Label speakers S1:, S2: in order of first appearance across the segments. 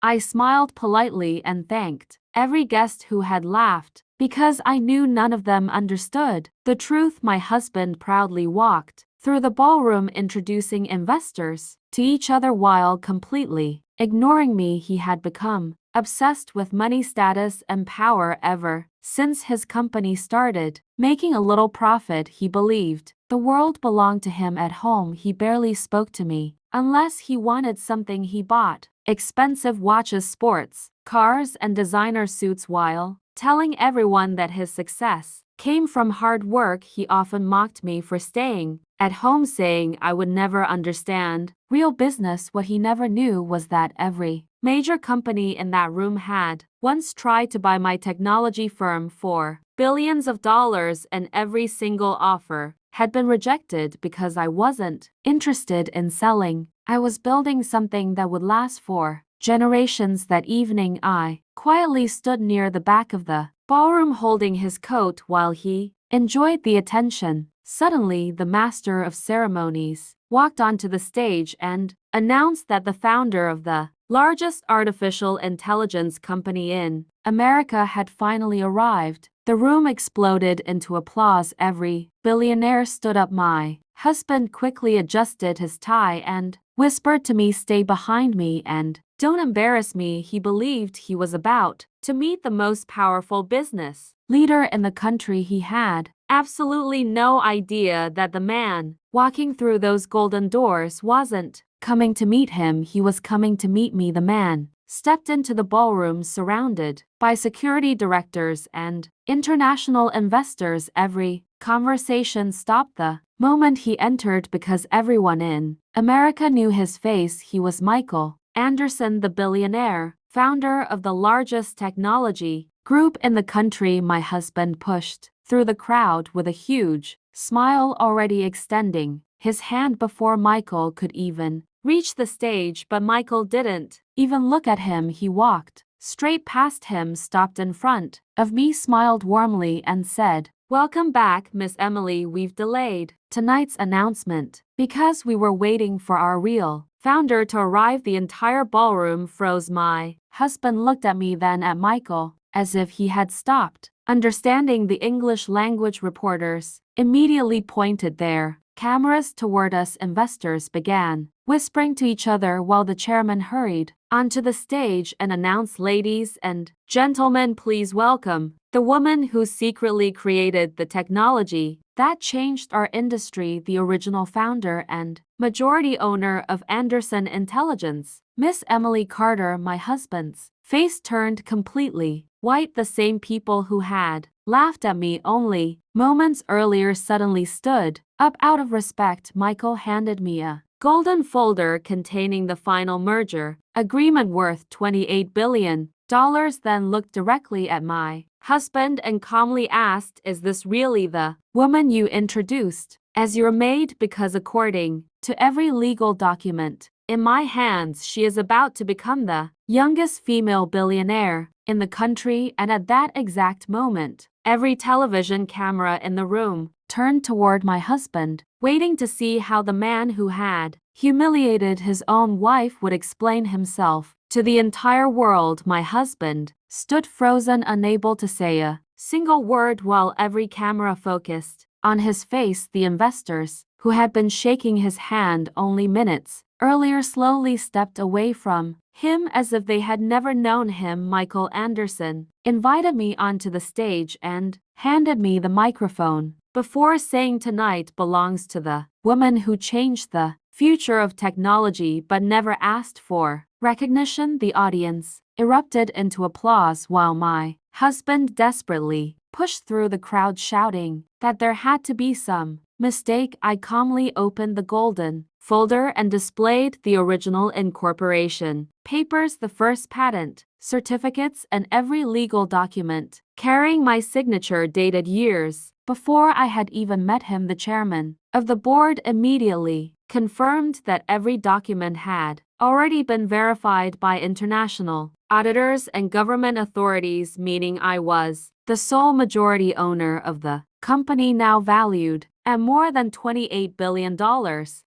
S1: I smiled politely and thanked every guest who had laughed, because I knew none of them understood the truth. My husband proudly walked through the ballroom, introducing investors to each other while completely ignoring me. He had become obsessed with money, status, and power. Ever since his company started making a little profit, he believed the world belonged to him. At home, he barely spoke to me unless he wanted something. He bought expensive watches, sports cars, and designer suits while telling everyone that his success came from hard work. He often mocked me for staying at home, saying I would never understand real business. What he never knew was that every major company in that room had once tried to buy my technology firm for billions of dollars, and every single offer had been rejected because I wasn't interested in selling. I was building something that would last for generations. That evening, I quietly stood near the back of the ballroom holding his coat while he enjoyed the attention. Suddenly, the master of ceremonies walked onto the stage and announced that the founder of the largest artificial intelligence company in America had finally arrived. The room exploded into applause. Every billionaire stood up. My husband quickly adjusted his tie and whispered to me, "Stay behind me and don't embarrass me." He believed he was about to meet the most powerful business leader in the country. He had absolutely no idea that the man walking through those golden doors wasn't coming to meet him, he was coming to meet me. The man stepped into the ballroom surrounded by security directors and international investors. Every conversation stopped the moment he entered because everyone in America knew his face. He was Michael Anderson, the billionaire, founder of the largest technology group in the country. My husband pushed through the crowd with a huge smile, already extending his hand before Michael could even reach the stage. But Michael didn't even look at him. He walked straight past him, stopped in front of me, smiled warmly, and said, "Welcome back, Miss Emily. We've delayed tonight's announcement because we were waiting for our real founder to arrive." The entire ballroom froze. My husband looked at me, then at Michael, as if he had stopped understanding the English language. Reporters immediately pointed their cameras toward us. Investors began whispering to each other while the chairman hurried onto the stage and announced, "Ladies and gentlemen, please welcome the woman who secretly created the technology that changed our industry, the original founder and majority owner of Anderson Intelligence, Miss Emily Carter." My husband's face turned completely white. The same people who had laughed at me only moments earlier suddenly stood up out of respect. Michael handed me a golden folder containing the final merger agreement worth $28 billion, then looked directly at my husband and calmly asked, "Is this really the woman you introduced as your maid? Because according to every legal document in my hands, she is about to become the youngest female billionaire in the country." And at that exact moment, every television camera in the room turned toward my husband, waiting to see how the man who had humiliated his own wife would explain himself to the entire world. My husband stood frozen, unable to say a single word while every camera focused on his face. The investors, who had been shaking his hand only minutes earlier, slowly stepped away from him as if they had never known him. Michael Anderson invited me onto the stage and handed me the microphone before saying, "Tonight belongs to the woman who changed the future of technology but never asked for recognition." The audience erupted into applause while my husband desperately pushed through the crowd, shouting that there had to be some mistake. I calmly opened the golden folder and displayed the original incorporation papers, the first patent certificates, and every legal document carrying my signature dated years before I had even met him. The chairman of the board immediately confirmed that every document had already been verified by international auditors and government authorities, meaning I was the sole majority owner of the company, now valued at more than $28 billion.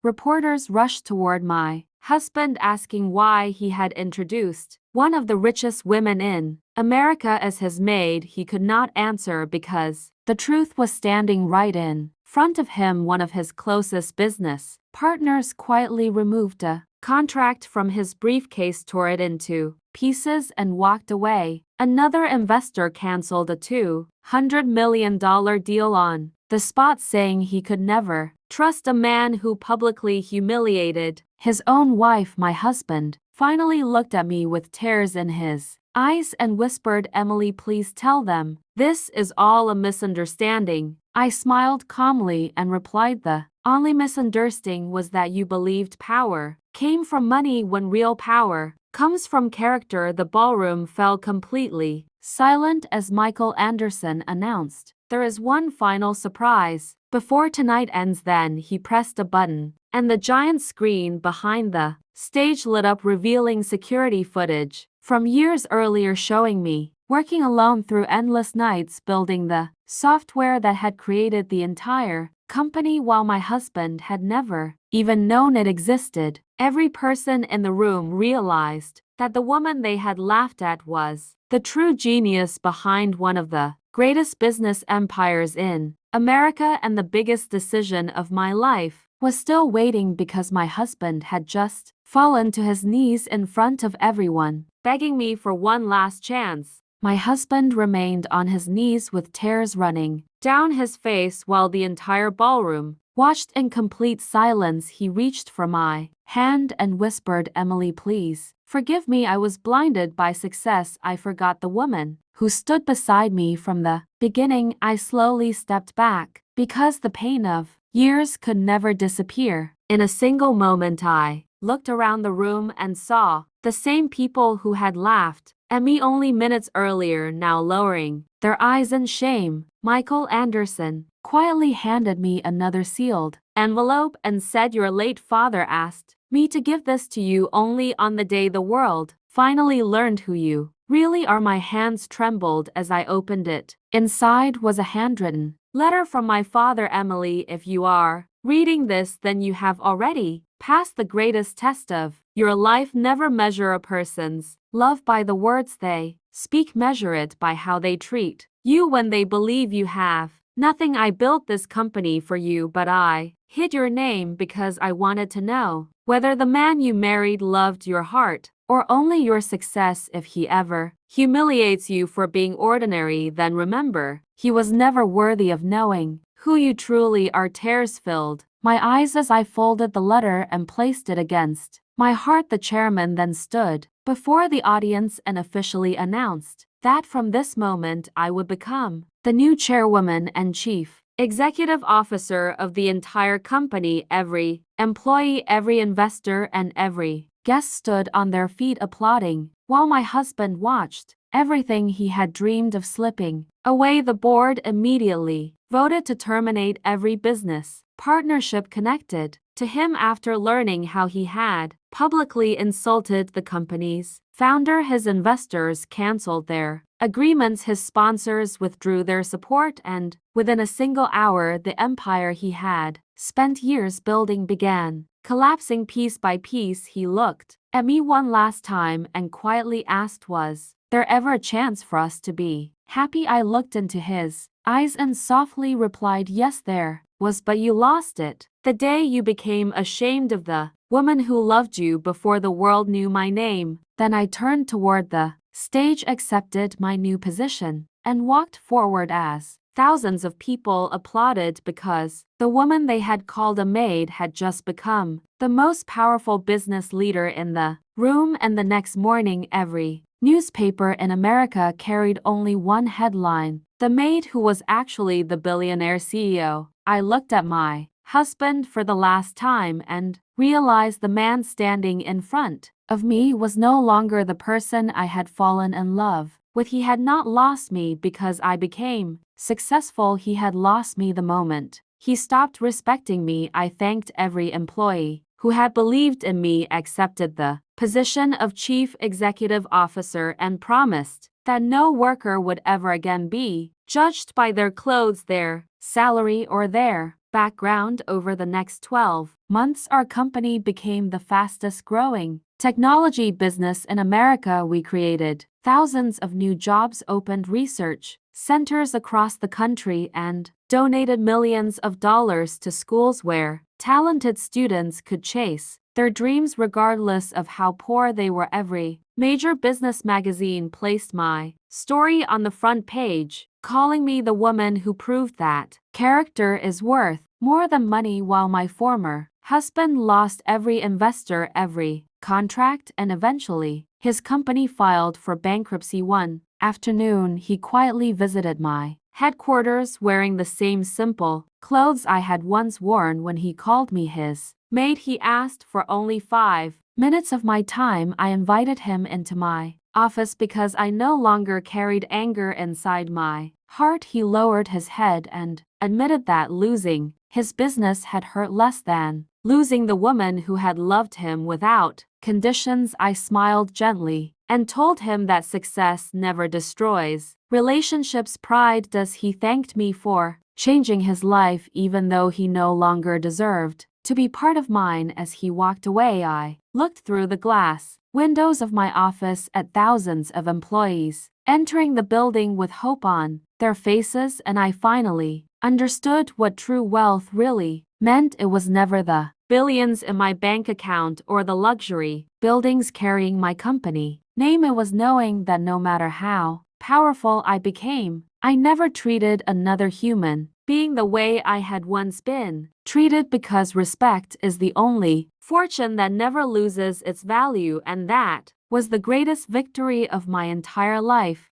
S1: Reporters rushed toward my husband, asking why he had introduced one of the richest women in America, as his maid. He could not answer because the truth was standing right in front of him. One of his closest business partners quietly removed a contract from his briefcase, tore it into pieces, and walked away. Another investor canceled a $200 million deal on the spot, saying he could never trust a man who publicly humiliated his own wife. My husband finally looked at me with tears in his eyes and whispered, "Emily, please tell them this is all a misunderstanding." I smiled calmly and replied, "The only misunderstanding was that you believed power came from money when real power comes from character." The ballroom fell completely silent as Michael Anderson announced, "There is one final surprise before tonight ends." Then he pressed a button, and the giant screen behind the stage lit up, revealing security footage from years earlier, showing me working alone through endless nights building the software that had created the entire company, while my husband had never even known it existed. Every person in the room realized that the woman they had laughed at was the true genius behind one of the greatest business empires in America, and the biggest decision of my life was still waiting, because my husband had just fallen to his knees in front of everyone, begging me for one last chance. My husband remained on his knees with tears running down his face while the entire ballroom watched in complete silence. He reached for my hand and whispered, "Emily, please forgive me. I was blinded by success. I forgot the woman who stood beside me from the beginning." I slowly stepped back because the pain of years could never disappear. In a single moment, I looked around the room and saw the same people who had laughed at me only minutes earlier, now lowering their eyes in shame. Michael Anderson quietly handed me another sealed envelope and said, "Your late father asked me to give this to you only on the day the world finally learned who you really are." My hands trembled as I opened it. Inside was a handwritten letter from my father. "Emily, if you are reading this, then you have already passed the greatest test of your life. Never measure a person's love by the words they speak. Measure it by how they treat you when they believe you have nothing. I built this company for you, but I hid your name because I wanted to know whether the man you married loved your heart or only your success. If he ever humiliates you for being ordinary, then remember, he was never worthy of knowing who you truly are." Tears filled my eyes as I folded the letter and placed it against my heart. The chairman then stood before the audience and officially announced that from this moment I would become the new chairwoman and chief executive officer of the entire company. Every employee, every investor, and every guest stood on their feet applauding, while my husband watched everything he had dreamed of slipping away. The board immediately voted to terminate every business partnership connected to him after learning how he had publicly insulted the company's founder. His investors canceled their agreements, his sponsors withdrew their support, and within a single hour the empire he had spent years building began collapsing piece by piece. He looked at me one last time and quietly asked, "Was there ever a chance for us to be happy?" I looked into his eyes and softly replied, "Yes, there was, but you lost it the day you became ashamed of the woman who loved you before the world knew my name." Then I turned toward the stage, accepted my new position, and walked forward as thousands of people applauded, because the woman they had called a maid had just become the most powerful business leader in the room. And the next morning, every newspaper in America carried only one headline: "The maid who was actually the billionaire CEO." I looked at my husband for the last time and realized the man standing in front of me was no longer the person I had fallen in love with. He had not lost me because I became successful. He had lost me the moment he stopped respecting me. I thanked every employee who had believed in me, accepted the position of chief executive officer, and promised that no worker would ever again be judged by their clothes, their salary, or their Background: over the next 12 months, our company became the fastest growing technology business in America. We created thousands of new jobs, opened research centers across the country, and donated millions of dollars to schools where talented students could chase their dreams regardless of how poor they were. Every major business magazine placed my story on the front page, calling me the woman who proved that character is worth more than money. While my former husband lost every investor, every contract, and eventually his company filed for bankruptcy, one afternoon he quietly visited my headquarters wearing the same simple clothes I had once worn when he called me his maid. He asked for only 5 minutes of my time. I invited him into my office because I no longer carried anger inside my heart. He lowered his head and admitted that losing his business had hurt less than losing the woman who had loved him without conditions. I smiled gently and told him that success never destroys relationships. Pride does. He thanked me for changing his life even though he no longer deserved to be part of mine. As he walked away, I looked through the glass windows of my office at thousands of employees entering the building with hope on their faces, and I finally understood what true wealth really meant. It was never the billions in my bank account or the luxury buildings carrying my company name. It was knowing that no matter how powerful I became, I never treated another human being the way I had once been treated, because respect is the only fortune that never loses its value, and that was the greatest victory of my entire life.